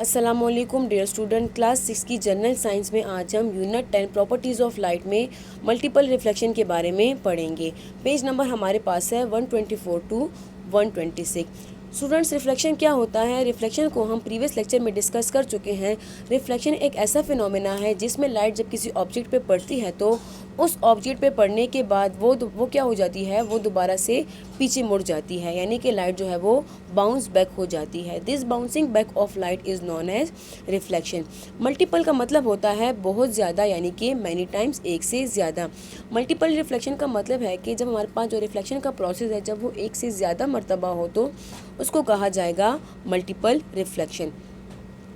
अस्सलामुअलैकुम dear student, class 6 की general science में आज हम यूनिट 10 प्रॉपर्टीज़ ऑफ लाइट में मल्टीपल रिफ्लेक्शन के बारे में पढ़ेंगे। पेज नंबर हमारे पास है 124 टू 126। स्टूडेंट्स, रिफ्लेक्शन क्या होता है? रिफ्लेक्शन को हम प्रीवियस लेक्चर में डिस्कस कर चुके हैं। रिफ्लेक्शन एक ऐसा फिनोमेना है जिसमें लाइट जब किसी ऑब्जेक्ट पे पड़ती है तो उस ऑब्जेक्ट पे पड़ने के बाद वो क्या हो जाती है, वो दोबारा से पीछे मुड़ जाती है, यानी कि लाइट जो है वो बाउंस बैक हो जाती है। This bouncing back of light is known as reflection. Multiple का मतलब होता है बहुत ज़्यादा, यानी कि मैनी टाइम्स, एक से ज़्यादा। मल्टीपल रिफ्लेक्शन का मतलब है कि जब हमारे पास जो रिफ्लेक्शन का प्रोसेस है जब वो एक से ज़्यादा मरतबा हो तो उसको कहा जाएगा मल्टीपल रिफ्लेक्शन।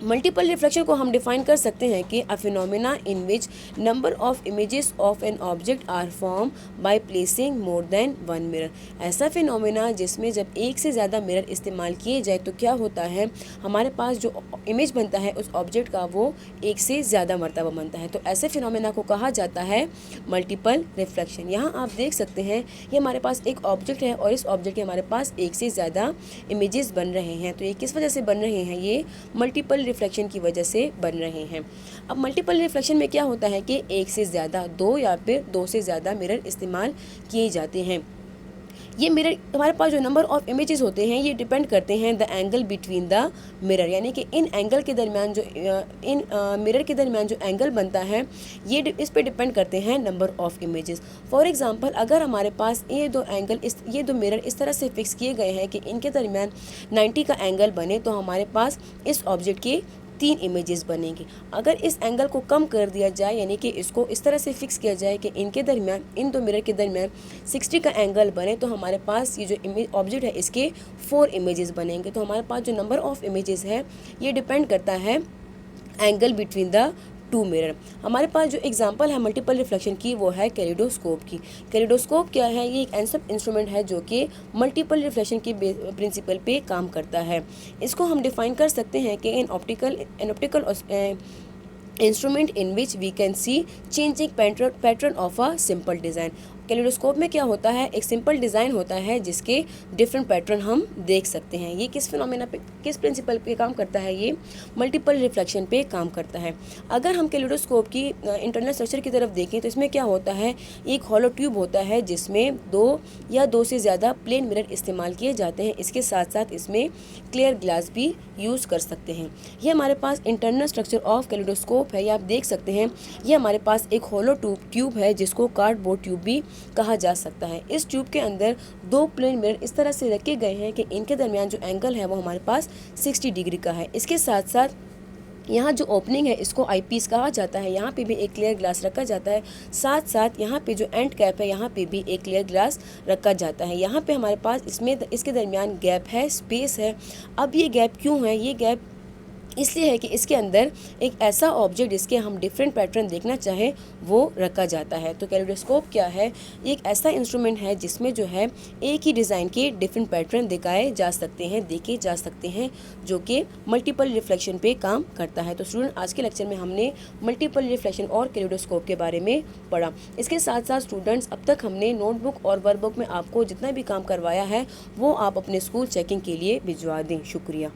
मल्टीपल रिफ्लेक्शन को हम डिफाइन कर सकते हैं कि a phenomena in which number of images of an object are form by placing more than one mirror. ऐसा फिनोमेना जिसमें जब एक से ज़्यादा मिरर इस्तेमाल किए जाए तो क्या होता है, हमारे पास जो इमेज बनता है उस ऑब्जेक्ट का वो एक से ज़्यादा मरतबा बनता है। तो ऐसे फिनोमेना को कहा जाता है मल्टीपल रिफ्लेक्शन। यहाँ आप देख सकते हैं ये हमारे पास एक ऑब्जेक्ट है और इस ऑब्जेक्ट के हमारे पास एक से ज़्यादा इमेजेस बन रहे हैं। तो ये किस वजह से बन रहे हैं? ये मल्टीपल रिफ्लेक्शन की वजह से बन रहे हैं। अब मल्टीपल रिफ्लेक्शन में क्या होता है कि एक से ज़्यादा, दो या फिर दो से ज़्यादा मिरर इस्तेमाल किए जाते हैं। ये मिरर हमारे पास जो नंबर ऑफ इमेजेस होते हैं ये डिपेंड करते हैं the angle between the mirror, यानी कि इन एंगल के दरमियान जो मिरर के दरमियान जो एंगल बनता है ये इस पे डिपेंड करते हैं number of images. For example, अगर हमारे पास ये दो मिरर इस तरह से फिक्स किए गए हैं कि इनके दरमियान 90 का एंगल बने तो हमारे पास इस ऑब्जेक्ट के 3 इमेजेस बनेंगे। अगर इस एंगल को कम कर दिया जाए, यानी कि इसको इस तरह से फिक्स किया जाए कि इनके दरमियान, इन दो मिरर के दरमियान 60 का एंगल बने तो हमारे पास ये जो इमेज ऑब्जेक्ट है इसके 4 इमेजेस बनेंगे। तो हमारे पास जो नंबर ऑफ इमेजेस है ये डिपेंड करता है angle between the two mirror. हमारे पास जो एग्जांपल है मल्टीपल रिफ्लेक्शन की वो है कैलिडोस्कोप की। कैलिडोस्कोप क्या है? ये एक ऐसा इंस्ट्रूमेंट है जो कि मल्टीपल रिफ्लेक्शन के प्रिंसिपल पे काम करता है। इसको हम डिफाइन कर सकते हैं कि an optical instrument in which we can see changing pattern of a simple design. Kaleidoscope में क्या होता है? एक सिंपल डिज़ाइन होता है जिसके डिफरेंट पैटर्न हम देख सकते हैं। ये किस फिनोमेना पे, किस प्रिंसिपल पे काम करता है? ये मल्टीपल रिफ्लेक्शन पे काम करता है। अगर हम कैलिडोस्कोप की इंटरनल स्ट्रक्चर की तरफ देखें तो इसमें क्या होता है, एक हॉलो ट्यूब होता है जिसमें दो से ज़्यादा प्लेन मिरर इस्तेमाल किए जाते हैं। इसके साथ साथ इसमें क्लियर ग्लास भी यूज़ कर सकते हैं। ये हमारे पास इंटरनल स्ट्रक्चर ऑफ कैलिडोस्कोप है। ये आप देख सकते हैं, ये हमारे पास एक हॉलो ट्यूब है जिसको कार्डबोर्ड ट्यूब भी कहा जा सकता है। इस ट्यूब के अंदर 2 प्लेन मिरर इस तरह से रखे गए हैं कि इनके दरमियान जो एंगल है वो हमारे पास 60 डिग्री का है। इसके साथ साथ यहाँ जो ओपनिंग है इसको आई पीस कहा जाता है। यहाँ पे भी एक क्लियर ग्लास रखा जाता है। साथ साथ यहाँ पे जो एंड कैप है यहाँ पे भी एक क्लियर ग्लास रखा जाता है। यहाँ पे हमारे पास इसके दरमियान गैप है, स्पेस है। अब ये गैप क्यों है? ये गैप इसलिए है कि इसके अंदर एक ऐसा ऑब्जेक्ट जिसके हम डिफरेंट पैटर्न देखना चाहें वो रखा जाता है। तो कैलिडोस्कोप क्या है? एक ऐसा इंस्ट्रूमेंट है जिसमें जो है एक ही डिज़ाइन के डिफरेंट पैटर्न दिखाए जा सकते हैं, देखे जा सकते हैं, जो कि मल्टीपल रिफ्लेक्शन पे काम करता है। तो स्टूडेंट, आज के लेक्चर में हमने मल्टीपल रिफ्लेक्शन और कैलिडोस्कोप के बारे में पढ़ा। इसके साथ साथ स्टूडेंट्स, अब तक हमने नोटबुक और वर्कबुक में आपको जितना भी काम करवाया है वो आप अपने स्कूल चेकिंग के लिए भिजवा दें। शुक्रिया।